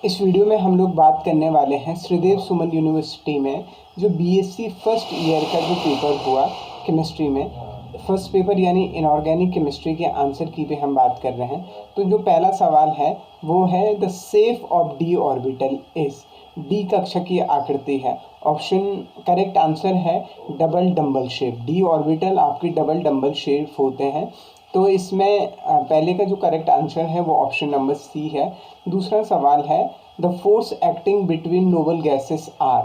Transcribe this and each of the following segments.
इस वीडियो में हम लोग बात करने वाले हैं श्रीदेव सुमन यूनिवर्सिटी में जो बीएससी फर्स्ट ईयर का जो पेपर हुआ केमिस्ट्री में, फर्स्ट पेपर यानी इनऑर्गेनिक केमिस्ट्री के आंसर की पे हम बात कर रहे हैं। तो जो पहला सवाल है वो है the shape of D orbital is, D कक्षा की आकृति है। ऑप्शन करेक्ट आंसर है double dumbbell shape. D orbital आपकी डबल डंबल शेप होते हैं। तो इसमें पहले का जो करेक्ट आंसर है वो ऑप्शन नंबर सी है। दूसरा सवाल है the force acting between noble gases are,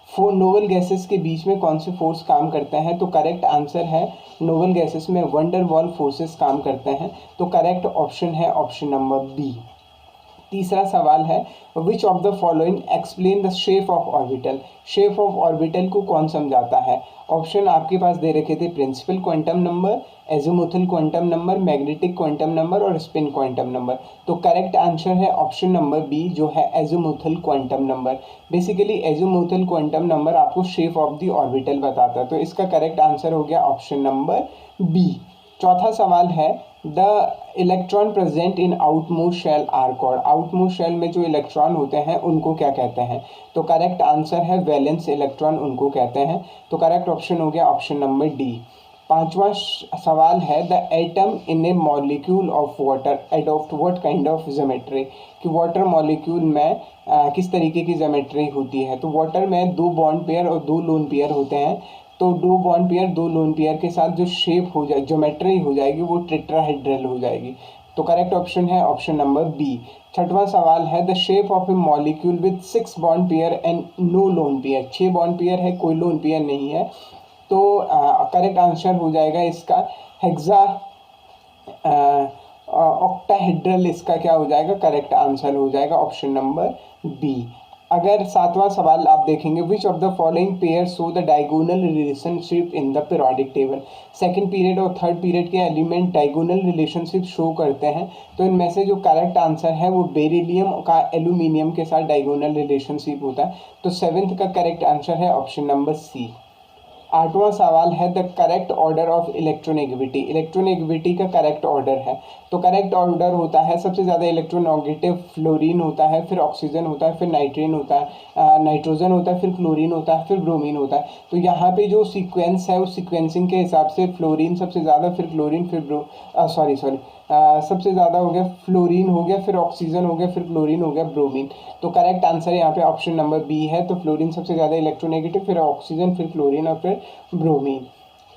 noble gases के बीच में कौन से फोर्स काम करते हैं। तो करेक्ट आंसर है नोबल गैसेस में वंडर वॉल फोर्सेस काम करते हैं। तो करेक्ट ऑप्शन है ऑप्शन नंबर बी। तीसरा सवाल है which of the following explain the shape of orbital, shape of orbital को कौन समझाता है। ऑप्शन आपके पास दे रखे थे principal quantum number, azimuthal quantum number, magnetic quantum number और स्पिन क्वांटम नंबर। तो करेक्ट आंसर है ऑप्शन नंबर बी जो है azimuthal quantum number. Basically azimuthal quantum number आपको शेप ऑफ द ऑर्बिटल बताता है। तो इसका करेक्ट आंसर हो गया ऑप्शन नंबर बी। चौथा सवाल है the electron present in outmost shell are called, outmost shell में जो इलेक्ट्रॉन होते हैं उनको क्या कहते हैं। तो करेक्ट आंसर है वैलेंस इलेक्ट्रॉन उनको कहते हैं। तो करेक्ट ऑप्शन हो गया ऑप्शन नंबर डी। पांचवा सवाल है the atom in a molecule of water adopt what kind of geometry, कि वाटर मॉलिक्यूल में किस तरीके की ज्योमेट्री होती है। तो वाटर में दो बॉन्ड पेयर और दो लोन पेयर होते हैं। तो दो बॉन्ड पेयर दो लोन पेयर के साथ जो शेप हो जाए ज्योमेट्री हो जाएगी वो टेट्राहेड्रल हो जाएगी। तो करेक्ट ऑप्शन है ऑप्शन नंबर बी। छठवां सवाल है the shape of a molecule with 6 bond pair and no lone pair, 6 bond pair है कोई लोन पेयर नहीं है। तो करेक्ट आंसर हो जाएगा इसका हेक्सा ऑक्टाहेड्रल, इसका क्या हो जाएगा करेक्ट आंसर हो जाएगा ऑप्शन नंबर बी। अगर सातवां सवाल आप देखेंगे विच of the following pair show the diagonal relationship in the periodic table, second period और थर्ड पीरियड के एलिमेंट डायगोनल रिलेशनशिप शो करते हैं। तो इनमें से जो करेक्ट आंसर है वो बेरिलियम का एल्यूमिनियम के साथ डायगोनल रिलेशनशिप होता है। तो सेवेंथ का करेक्ट आंसर है ऑप्शन नंबर सी। आठवां सवाल है the correct order of electronegativity, electronegativity का करेक्ट ऑर्डर है। तो करेक्ट ऑर्डर होता है सबसे ज़्यादा इलेक्ट्रोनेगेटिव फ्लोरीन होता है, फिर ऑक्सीजन होता है, फिर नाइट्रीन होता है, नाइट्रोजन होता है, फिर क्लोरीन होता है, फिर ब्रोमीन होता है। तो यहाँ पे जो सीक्वेंस है उस सीक्वेंसिंग के हिसाब से फ्लोरीन सबसे ज़्यादा, फिर क्लोरीन, फिर सबसे ज़्यादा हो गया फ्लोरीन हो गया, फिर ऑक्सीजन हो गया, फिर क्लोरीन हो गया, ब्रोमीन। तो करेक्ट आंसर यहाँ पे ऑप्शन नंबर बी है। तो फ्लोरीन सबसे ज़्यादा इलेक्ट्रोनेगेटिव, फिर ऑक्सीजन, फिर क्लोरीन और फिर ब्रोमीन।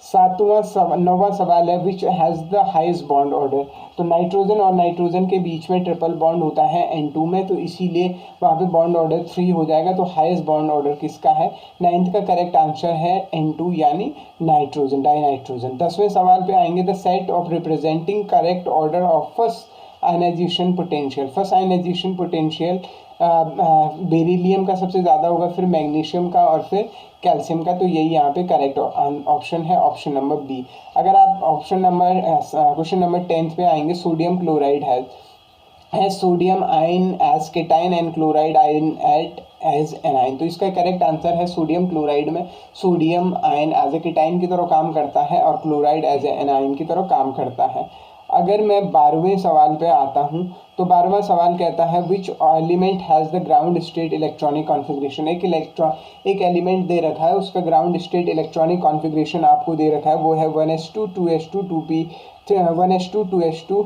नौवां सवाल है which has the highest bond order. तो नाइट्रोजन और नाइट्रोजन के बीच में ट्रिपल बॉन्ड होता है N2 में, तो इसीलिए वहाँ पे बॉन्ड ऑर्डर 3 हो जाएगा। तो हाईएस्ट बॉन्ड ऑर्डर किसका है, नाइन्थ का करेक्ट आंसर है N2 यानी नाइट्रोजन, डाइनाइट्रोजन। 10वें सवाल पे आएंगे the set of representing correct order of first ionization potential, first ionization potential beryllium का सबसे ज़्यादा होगा, फिर मैग्नीशियम का और फिर कैल्शियम का। तो यही यहाँ पे करेक्ट ऑप्शन है ऑप्शन नंबर बी। अगर आप क्वेश्चन नंबर 10 पे आएंगे सोडियम क्लोराइड है sodium ion as cation and chloride ion at as anion. तो इसका करेक्ट आंसर है सोडियम क्लोराइड में sodium ion as a cation की तरह काम करता है और क्लोराइड एज ए एनाइन की तरह काम करता है। अगर मैं 12वें सवाल पे आता हूँ तो 12वां सवाल कहता है which element has the ground state electronic configuration. एक एलिमेंट दे रखा है, उसका ग्राउंड स्टेट इलेक्ट्रॉनिक कॉन्फ़िगरेशन आपको दे रखा है, वो है 1s2 2s2 2p 1s2 2s2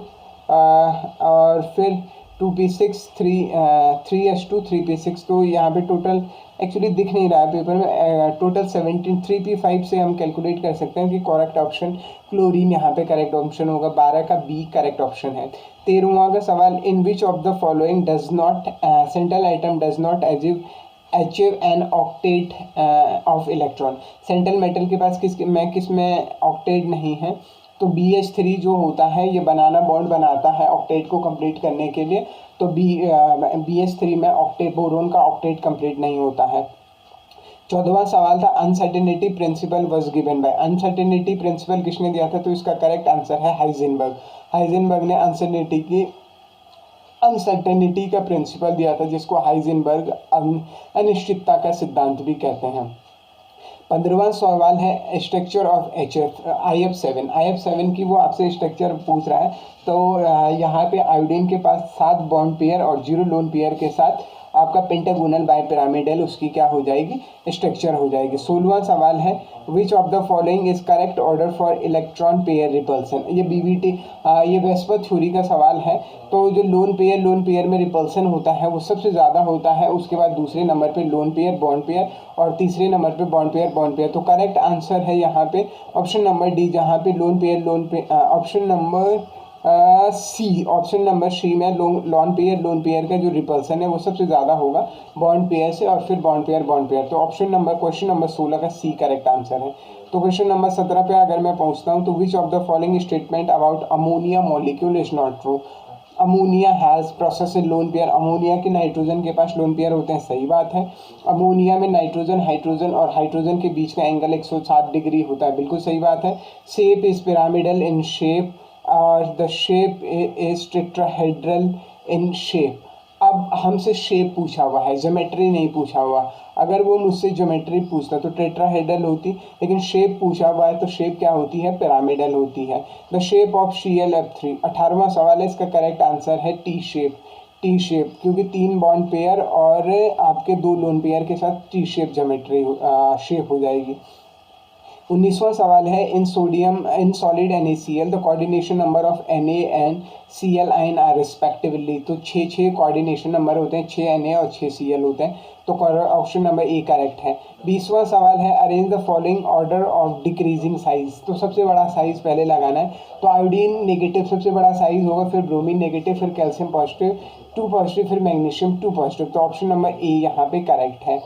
और फिर 2p6 3s2 3p6। तो यहाँ पे टोटल एक्चुअली दिख नहीं रहा है पेपर में, टोटल 17 3p5 से हम कैलकुलेट कर सकते हैं कि करेक्ट ऑप्शन क्लोरीन यहाँ पे करेक्ट ऑप्शन होगा। 12 का बी करेक्ट ऑप्शन है। 13वां का सवाल in which of the following does not central item does not achieve an octet of electron, central metal के पास किस में ऑक्टेट नहीं है। तो BH3 जो होता है ये बनाना बॉन्ड बनाता है ऑक्टेट को कंप्लीट करने के लिए। तो BH3 में ऑक्टेट बोरोन का ऑक्टेट कंप्लीट नहीं होता है। 14वां सवाल था uncertainty principle was given by, uncertainty principle किसने दिया था। तो इसका करेक्ट आंसर है हाइजेनबर्ग। हाइजेनबर्ग ने अनसर्टेनिटी का प्रिंसिपल दिया था जिसको हाइजेनबर्ग अनिश्चितता का सिद्धांत भी कहते हैं। 15वां सवाल है स्ट्रक्चर ऑफ HF IF7 की वो आपसे स्ट्रक्चर पूछ रहा है। तो यहाँ पे आयोडीन के पास 7 बॉन्ड पेयर और 0 लोन पेयर के साथ आपका पेंटागोनल बाइपिरामिडल उसकी क्या हो जाएगी, स्ट्रक्चर हो जाएगी। 16वां सवाल है which of the following is correct order for electron pair repulsion. ये BBT ये वेस्पर थ्योरी का सवाल है। तो जो लोन पेयर में रिपल्सन होता है वो सबसे ज़्यादा होता है, उसके बाद दूसरे नंबर पे लोन पेयर बॉन्ड पेयर और तीसरे नंबर पे बॉन्ड पेयर। तो करेक्ट आंसर है यहाँ पे ऑप्शन नंबर डी, जहाँ पे lone pair option number C में लोन पेयर का जो रिपल्सन है वो सबसे ज़्यादा होगा बॉन्ड पेयर से और फिर बॉन्ड पेयर। तो क्वेश्चन नंबर 16 का सी करेक्ट आंसर है। तो क्वेश्चन नंबर 17 पे अगर मैं पहुंचता हूं तो विच of the following statement about ammonia molecule is not true. Ammonia has process lone pair, ammonia के नाइट्रोजन के पास लोन पेयर होते हैं, सही बात है। अमोनिया में नाइट्रोजन हाइड्रोजन के बीच का एंगल 107 डिग्री होता है, बिल्कुल सही बात है। Shape is pyramidal in shape और the shape is tetrahedral in shape. अब हमसे शेप पूछा हुआ है, ज्योमेट्री नहीं पूछा हुआ। अगर वो मुझसे ज्योमेट्री पूछता तो टेट्राहेड्रल होती, लेकिन शेप पूछा हुआ है तो शेप क्या होती है, पिरामिडल होती है। The shape of ClF3। 18वां सवाल है, इसका करेक्ट आंसर है टी शेप, क्योंकि 3 बॉन्ड पेयर और आपके 2 लोन पेयर के साथ टी शेप ज्योमेट्री शेप हो जाएगी। 19वां सवाल है in solid NaCl the coordination number of Na and Cl ion are respectively. तो 6 कोऑर्डिनेशन नंबर होते हैं, 6 Na और 6 Cl होते हैं। तो ऑप्शन नंबर ए करेक्ट है। 20वां सवाल है arrange the following order of decreasing size. तो सबसे बड़ा साइज पहले लगाना है। तो आयोडीन नेगेटिव सबसे बड़ा साइज होगा, फिर ब्रोमीन नेगेटिव, फिर कैल्शियम पॉजिटिव 2 पॉजिटिव, फिर मैग्नीशियम 2 पॉजिटिव। तो ऑप्शन नंबर ए यहाँ पे करेक्ट है।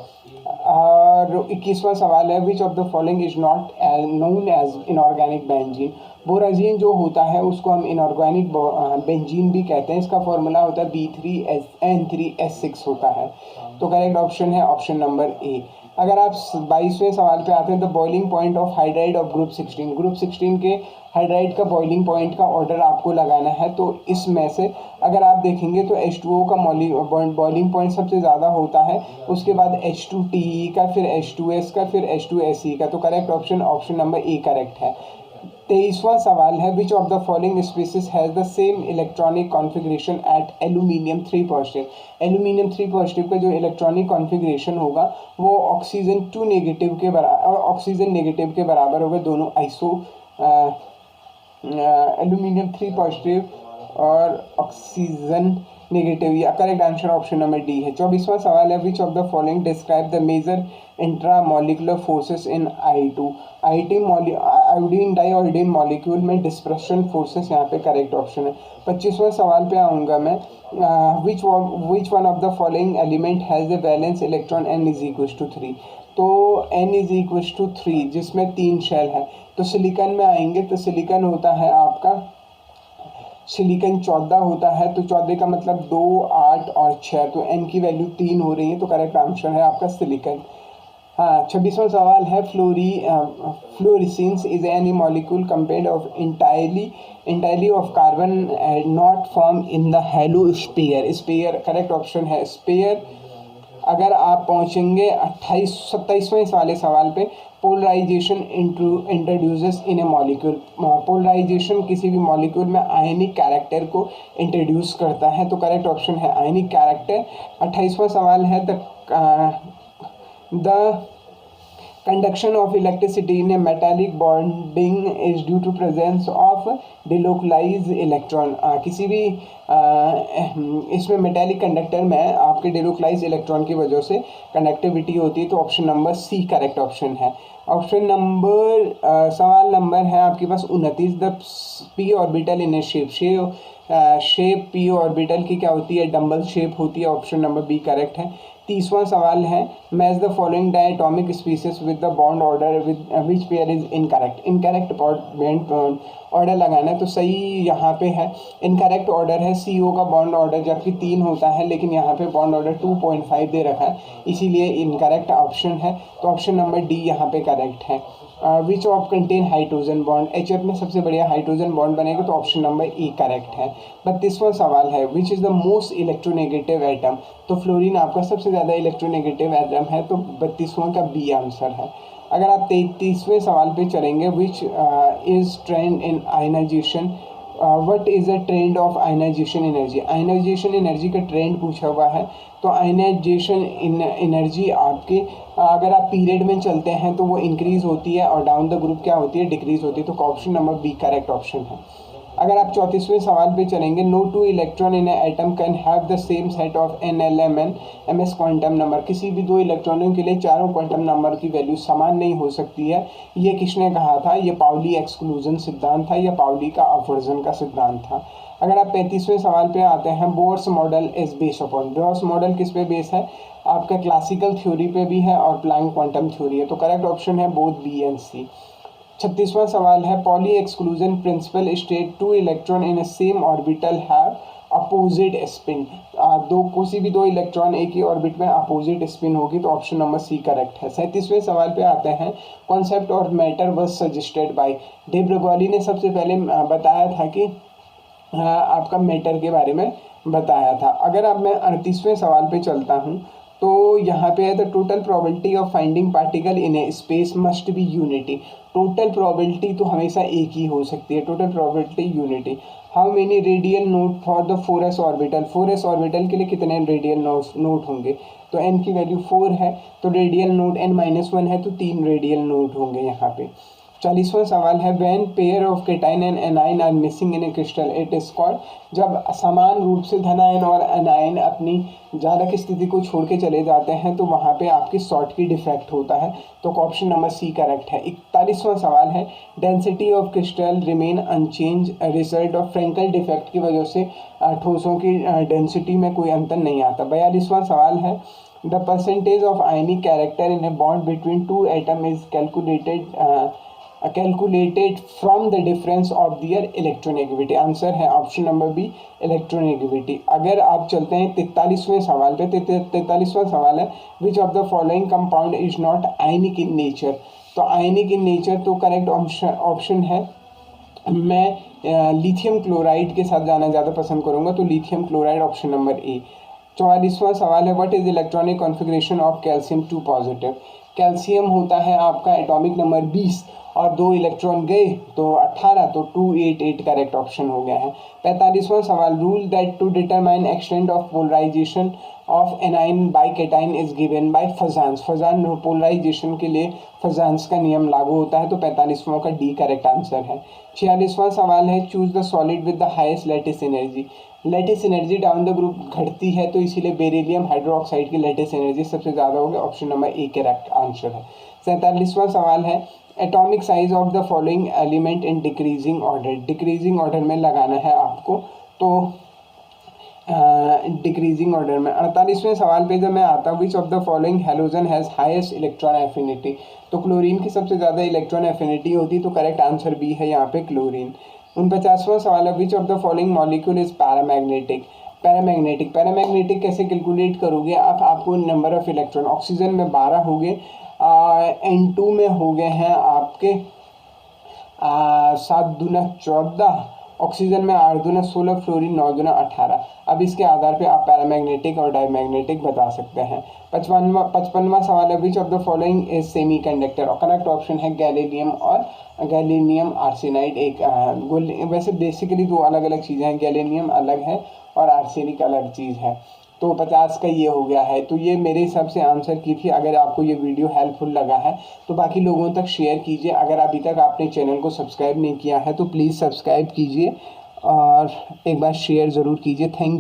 और 21वां सवाल है which of the following is not known as inorganic benzene. Borazine जो होता है उसको हम इनऑर्गेनिक बेंजीन भी कहते हैं, इसका फॉर्मूला होता है B3N3S6 होता है। तो करेक्ट ऑप्शन है ऑप्शन नंबर ए। अगर आप 22वें सवाल पे आते हैं तो boiling point of hydride of group 16 के हाइड्राइड का बॉइलिंग पॉइंट का ऑर्डर आपको लगाना है। तो इसमें से अगर आप देखेंगे तो H2O का बॉइलिंग पॉइंट सबसे ज़्यादा होता है, उसके बाद H2TE का, फिर H2S का, फिर H2SE का। तो correct option number A correct है। 23वां सवाल है which of the following species has the same electronic configuration at aluminium 3 positive. Aluminium 3 positive का जो इलेक्ट्रॉनिक कॉन्फ़िगरेशन होगा वो ऑक्सीजन नेगेटिव के बराबर होगा। दोनों एल्यूमिनियम 3 पॉजिटिव और ऑक्सीजन नेगेटिव, या correct answer option number D है। 24वां सवाल है which of the following describe the major intramolecular forces in iodine diiodine molecule में डिस्पर्शन फोर्सेस, यहाँ पे करेक्ट ऑप्शन है। 25वां सवाल पे आऊँगा मैं, which one of the following element has the valence electron n = 3। तो n = 3 जिसमें 3 शेल है। तो सिलिकॉन में आएंगे तो सिलिकॉन होता है आपका, सिलिकॉन 14 होता है। तो 14 का मतलब 2, 8 और 6, तो n की वैल्यू 3 हो रही है। तो करेक्ट आंसर है आपका सिलिकॉन। हाँ, 26वां सवाल है fluorescence is any molecule compared of entirely of carbon not form in the halosphere. Correct option है स्फीयर। अगर आप पहुंचेंगे 27वें वाले सवाल पे, polarisation introduces in a molecule. Polarisation किसी भी मॉलिक्यूल में आयनिक कैरेक्टर को इंट्रोड्यूस करता है। तो करेक्ट ऑप्शन है आयनिक कैरेक्टर। 28वां सवाल है the conduction of electricity in a metallic bonding is due to presence of delocalized electron। किसी भी इसमें मेटालिक कंडक्टर में आपके डेलोक्लाइज इलेक्ट्रॉन की वजह से कंडक्टिविटी होती है। तो option number C correct option है। सवाल नंबर है आपके पास 29, the p orbital in a shape p orbital की क्या होती है, डंबल शेप होती है। ऑप्शन नंबर बी करेक्ट है। 30वां सवाल है match the following diatomic species with the bond order with which pair is incorrect bond order लगाना है। तो सही यहाँ पे है, इनकरेक्ट ऑर्डर है CO का बॉन्ड ऑर्डर, जबकि 3 होता है, लेकिन यहाँ पे बॉन्ड ऑर्डर 2.5 दे रखा है, इसीलिए इनकरेक्ट ऑप्शन है। तो ऑप्शन नंबर डी यहाँ पे करेक्ट है। Which of contain hydrogen bond, HF में सबसे बढ़िया हाइड्रोजन बॉन्ड बनेगा। तो ऑप्शन नंबर ई करेक्ट है। 32वां सवाल है which is the most electronegative atom. तो फ्लोरीन आपका सबसे ज़्यादा इलेक्ट्रोनेगेटिव एटम है। तो 32वां का बी आंसर है। अगर आप 33वें सवाल पे चलेंगे, which is trend in ionization, what is the trend of ionization energy. Ionization energy का ट्रेंड पूछा हुआ है। तो आयनाइजेशन एनर्जी आपके अगर आप पीरियड में चलते हैं तो वो इंक्रीज़ होती है और डाउन द ग्रुप क्या होती है, डिक्रीज़ होती है। तो option number B correct option है। अगर आप 34वें सवाल पे चलेंगे, no two electron in atom can have the same set of N L M N M S quantum number. किसी भी दो इलेक्ट्रॉनों के लिए चारों क्वांटम नंबर की वैल्यू समान नहीं हो सकती है। ये किसने कहा था? ये पाउली एक्सक्लूजन सिद्धांत था, या पाउली का अपवर्जन का सिद्धांत था। अगर आप 35वें सवाल पे आते हैं, Bohr's model is based upon. Bohr's model किस पे बेस है? आपका क्लासिकल थ्योरी पे भी है और प्लैंक क्वांटम थ्योरी है। तो करेक्ट ऑप्शन है बोथ बी एंड सी। 36वां सवाल है, poly exclusion principle state to electron in a same orbital have opposite spin. किसी भी दो इलेक्ट्रॉन एक ही ऑर्बिट में अपोजिट स्पिन होगी। तो ऑप्शन नंबर सी करेक्ट है। 37वें सवाल पे आते हैं, कॉन्सेप्ट और matter was suggested by. Day Broglie ने सबसे पहले बताया था कि आपका मैटर के बारे में बताया था। अगर अब मैं 38वें सवाल पे चलता हूँ, तो यहाँ पे है, the total probability of finding particle in A space must be unity. Total probability तो हमेशा एक ही हो सकती है, total probability unity. How many radial note for the 4s orbital. 4s orbital के लिए कितने रेडियल नोट होंगे? तो n की वैल्यू 4 है, तो रेडियल नोट n-1 है, तो 3 रेडियल नोट होंगे यहाँ पे। 40वां सवाल है, when pair of cation and anion are missing in a crystal it is called. जब समान रूप से धनायन और अनायन अपनी जारक स्थिति को छोड़ के चले जाते हैं तो वहाँ पे आपकी शॉर्ट की डिफेक्ट होता है। तो ऑप्शन नंबर सी करेक्ट है। 41वां सवाल है, density of crystal remain unchanged result of Frenkel defect की वजह से ठोसों की डेंसिटी में कोई अंतर नहीं आता। 42वां सवाल है, the percentage of ionic character in a bond between two atom is calculated from the difference of their electronegativity. Answer है ऑप्शन नंबर बी इलेक्ट्रोनेगेटिविटी। अगर आप चलते हैं 43वें सवाल पे, 43वां सवाल है, which of the following compound is not ionic in nature. तो आयनिक इन नेचर तो करेक्ट ऑप्शन है, मैं लिथियम क्लोराइड के साथ जाना ज़्यादा पसंद करूँगा, तो lithium chloride option number A. 44वां सवाल है, what is electronic configuration of calcium 2 positive. Calcium होता है आपका एटॉमिक नंबर 20 और 2 इलेक्ट्रॉन गए तो 18, तो 288 करेक्ट ऑप्शन हो गया है। 45वां सवाल, rule that to determine extent of polarisation of anion by cation is given by Fajans. Fajan polarisation के लिए फजान्स का नियम लागू होता है। तो 45वां का डी करेक्ट आंसर है। 46वां सवाल है, choose the solid with the highest lattice energy. Lattice energy down the group घटती है, तो इसीलिए बेरिलियम हाइड्रोक्साइड की लैटिस एनर्जी सबसे ज़्यादा होगी। Option number A correct answer है। 47वां सवाल है, atomic size of the following element in decreasing order. Decreasing order में लगाना है आपको, तो डिक्रीजिंग ऑर्डर में। 48वें सवाल पे जब मैं आता हूँ, विच of the following halogen has highest electron affinity. तो क्लोरीन की सबसे ज़्यादा इलेक्ट्रॉन एफिनिटी होती, तो करेक्ट आंसर बी है यहाँ पे क्लोरीन। 49वां सवाल है, which of the following molecule is paramagnetic. Paramagnetic कैसे कैलकुलेट करोगे आप? आपको नंबर ऑफ इलेक्ट्रॉन, ऑक्सीजन में 12 हो गए, N2 में हो गए हैं आपके 7 दूना 14, ऑक्सीजन में 8 दूना 16, फ्लोरीन 9 दूना 18। अब इसके आधार पे आप पैरामैग्नेटिक और डायमैग्नेटिक बता सकते हैं। 55वां सवाल है, which of the following is semi conductor. और करेक्ट ऑप्शन है गैलीनियम और गैलीनियम आर्सेनाइड। वैसे बेसिकली दो अलग अलग चीज़ें हैं, गैलीनियम अलग है और आर्सेनिक अलग चीज़ है। तो 50 का ये हो गया है। तो ये मेरे हिसाब से आंसर की थी। अगर आपको ये वीडियो हेल्पफुल लगा है तो बाकी लोगों तक शेयर कीजिए। अगर अभी तक आपने चैनल को सब्सक्राइब नहीं किया है तो प्लीज़ सब्सक्राइब कीजिए और एक बार शेयर ज़रूर कीजिए। थैंक